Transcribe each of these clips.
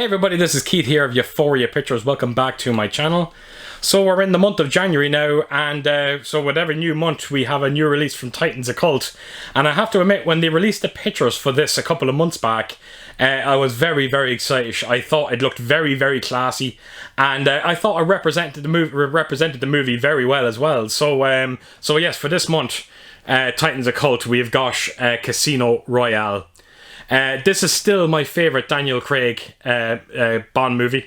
everybody, this is Keith here of Euphoria Pictures. Welcome back to my channel. So we're in the month of January now, and so with every new month we have a new release from Titans Occult. And I have to admit, when they released the pictures for this a couple of months back, I was very excited. I thought it looked very classy, and I thought it represented the movie very well as well. So so yes, for this month, Titans Occult, we've got Casino Royale. This is still my favourite Daniel Craig Bond movie.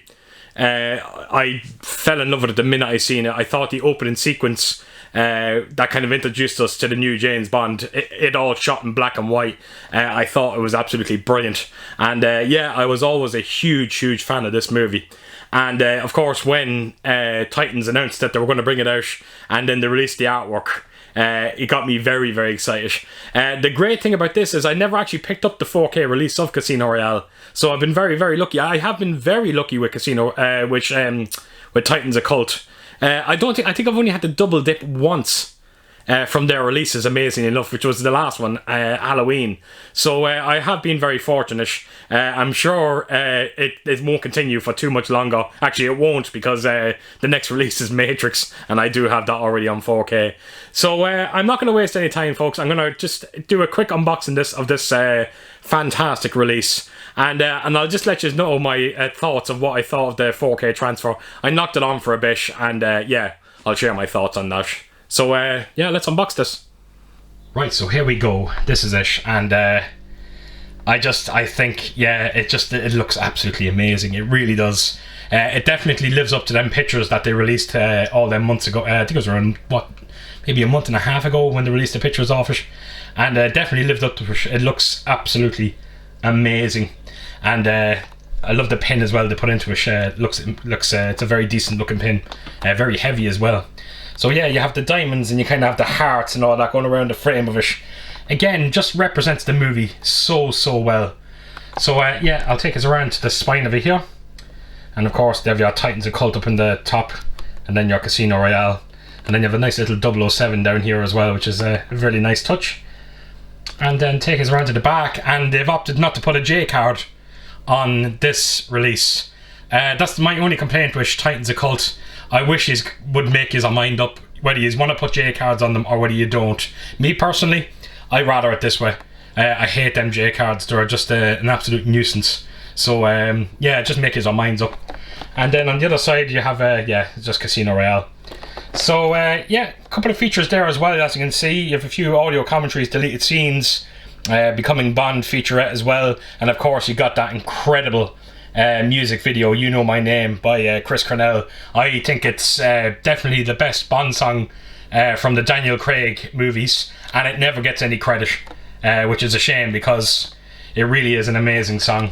I fell in love with it the minute I seen it. I thought the opening sequence that kind of introduced us to the new James Bond, it all shot in black and white. I thought it was absolutely brilliant. And yeah, I was always a huge fan of this movie. And of course, when Titans announced that they were going to bring it out and then they released the artwork, it got me very excited. The great thing about this is I never actually picked up the 4K release of Casino Royale, so I've been very lucky. I have been very lucky with with Titans Occult. I think I've only had to double dip once from their releases, amazingly enough, which was the last one, Halloween. So I have been very fortunate. I'm sure it won't continue for too much longer. Actually, it won't, because the next release is Matrix, and I do have that already on 4K. So I'm not going to waste any time, folks. I'm going to just do a quick unboxing of this fantastic release. And I'll just let you know my thoughts of what I thought of the 4K transfer. I knocked it on for a bit, and yeah, I'll share my thoughts on that. So yeah, let's unbox this. Right, so here we go. This is it, and I think, yeah, it looks absolutely amazing. It really does. It definitely lives up to them pictures that they released all them months ago. I think it was around, maybe a month and a half ago when they released the pictures of it, and definitely lived up to it. It looks absolutely amazing, and I love the pin as well they put into it. It's a very decent looking pin, very heavy as well. So yeah, you have the diamonds and you kind of have the hearts and all that going around the frame of it. Again, just represents the movie so well. So yeah, I'll take us around to the spine of it here. And of course, there you have your Titans Occult up in the top, and then your Casino Royale. And then you have a nice little 007 down here as well, which is a really nice touch. And then take us around to the back, and they've opted not to put a J card on this release. That's my only complaint with Titans Occult. I wish he would make his mind up whether you want to put J cards on them or whether you don't. Me personally, I rather it this way. I hate them J cards. They're just an absolute nuisance. So yeah, just make his minds up. And then on the other side you have yeah, just Casino Royale. So yeah, a couple of features there as well. As you can see, you have a few audio commentaries, deleted scenes, Becoming Bond featurette as well, and of course you got that incredible music video, You Know My Name, by Chris Cornell. I think it's definitely the best Bond song from the Daniel Craig movies, and it never gets any credit, which is a shame, because it really is an amazing song.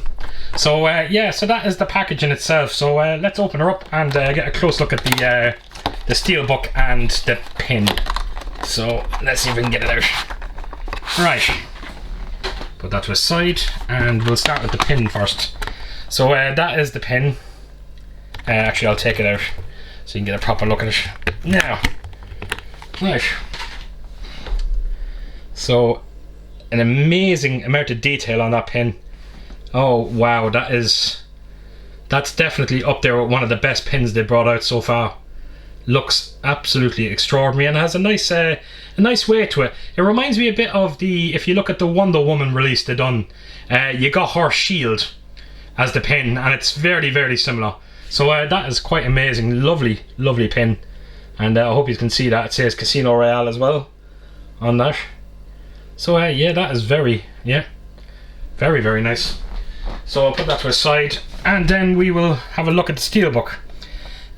So yeah, so that is the package in itself. So let's open her up and get a close look at the steelbook and the pin. So let's see if we can get it out. Right, put that to a side, and we'll start with the pin first. So that is the pin. Actually, I'll take it out so you can get a proper look at it. Now, right. So, an amazing amount of detail on that pin. Oh wow, that's definitely up there with one of the best pins they brought out so far. Looks absolutely extraordinary, and has a nice weight to it. It reminds me a bit of if you look at the Wonder Woman release they done, you got her shield as the pin, and it's very similar. So that is quite amazing. Lovely pin, and I hope you can see that it says Casino Royale as well on that. So yeah, that is very nice. So I'll put that to a side, and then we will have a look at the steelbook.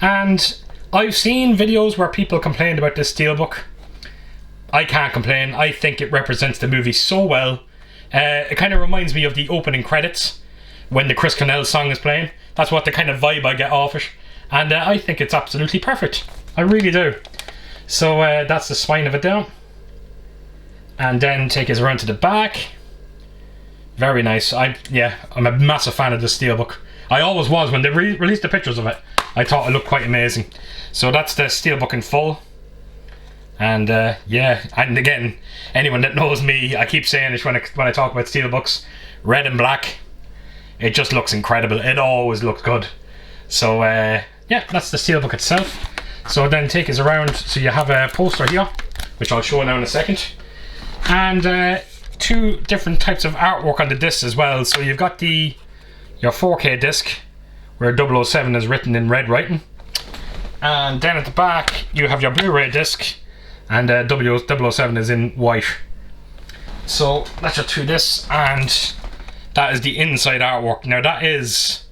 And I've seen videos where people complained about this steelbook. I can't complain. I think it represents the movie so well. It kind of reminds me of the opening credits when the Chris Cornell song is playing. That's what the kind of vibe I get off it, and I think it's absolutely perfect. I really do. So that's the spine of it down, and then take us around to the back. Very nice. I'm a massive fan of the steelbook. I always was. When they released the pictures of it, I thought it looked quite amazing. So that's the steelbook in full. And yeah, and again, anyone that knows me, I keep saying this when I talk about steelbooks, red and black. it just looks incredible. It always looks good. So yeah, that's the Steelbook itself. So then take us around. So you have a poster here, which I'll show now in a second, and two different types of artwork on the discs as well. So you've got your 4K disc, where 007 is written in red writing, and then at the back you have your Blu-ray disc, and 007 is in white. So that's your two discs, and that is the inside artwork. Now that is,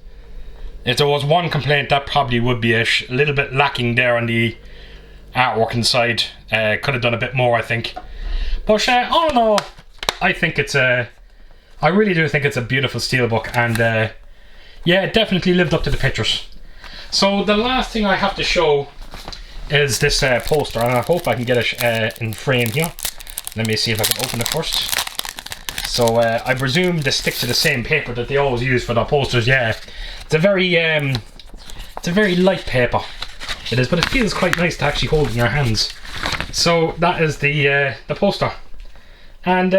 if there was one complaint, that probably would be a little bit lacking there on the artwork inside. Could have done a bit more, I think. But all in all, I think it's I really do think it's a beautiful Steelbook, and yeah, it definitely lived up to the pictures. So the last thing I have to show is this poster, and I hope I can get it in frame here. Let me see if I can open it first. So I presume they stick to the same paper that they always use for their posters. Yeah, it's a very light paper. It is, but it feels quite nice to actually hold in your hands. So that is the poster, and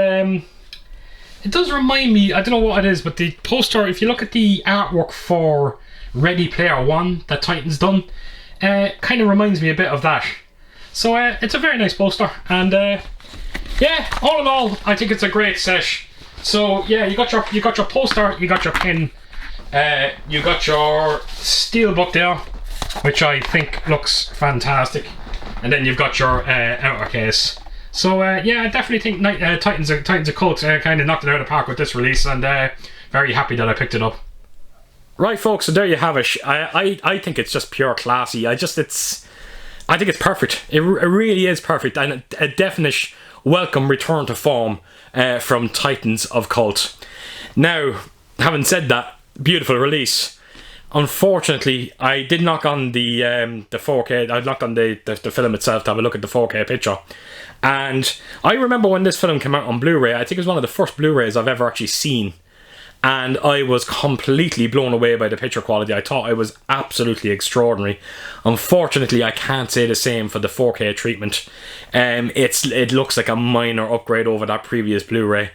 it does remind me, I don't know what it is, but the poster, if you look at the artwork for Ready Player One that Titan's done, kind of reminds me a bit of that. So it's a very nice poster, and yeah, all in all, I think it's a great set. So yeah, you got your poster, you got your pin, you got your Steelbook there, which I think looks fantastic, and then you've got your outer case. So yeah, I definitely think Titans of Cult kind of knocked it out of the park with this release, and very happy that I picked it up. Right, folks, so there you have it. I think it's just pure classy. I think it's perfect. It really is perfect, and a definite welcome return to form from Titans of Cult. Now, having said that, beautiful release. Unfortunately, I did knock on the 4K. I knocked on the film itself to have a look at the 4K picture. And I remember when this film came out on Blu-ray, I think it was one of the first Blu-rays I've ever actually seen. And I was completely blown away by the picture quality. I thought it was absolutely extraordinary. Unfortunately, I can't say the same for the 4K treatment. It looks like a minor upgrade over that previous Blu-ray.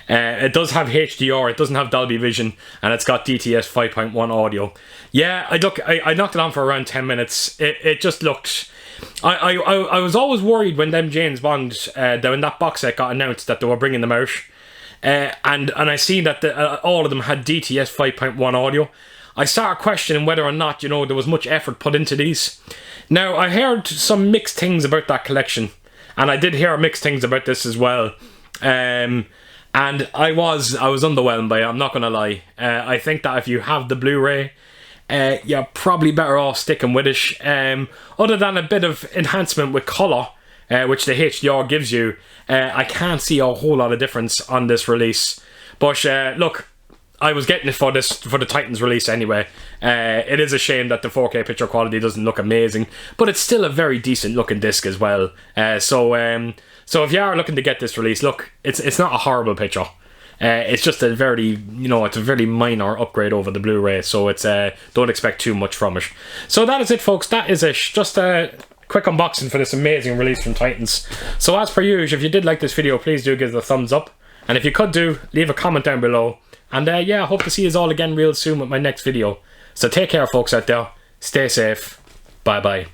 It does have HDR, it doesn't have Dolby Vision, and it's got DTS 5.1 audio. Yeah, I knocked it on for around 10 minutes. It just looked... I was always worried when them James Bond, when that box set got announced that they were bringing them out, and I seen that all of them had DTS 5.1 audio. I started questioning whether or not, there was much effort put into these. Now, I heard some mixed things about that collection, and I did hear mixed things about this as well. And I was underwhelmed by it, I'm not going to lie. I think that if you have the Blu-ray, you're probably better off sticking with it. Other than a bit of enhancement with colour, which the HDR gives you, I can't see a whole lot of difference on this release. But look, I was getting it for the Titans release anyway. It is a shame that the 4K picture quality doesn't look amazing, but it's still a very decent looking disc as well. So if you are looking to get this release, look, it's not a horrible picture. It's just a very, it's a very minor upgrade over the Blu-ray, so it's don't expect too much from it. So that is it, folks. That is it. Just a quick unboxing for this amazing release from Titans. So as per usual, if you did like this video, please do give it a thumbs up, and if you could leave a comment down below. And yeah, I hope to see you all again real soon with my next video. So take care, folks out there. Stay safe. Bye bye.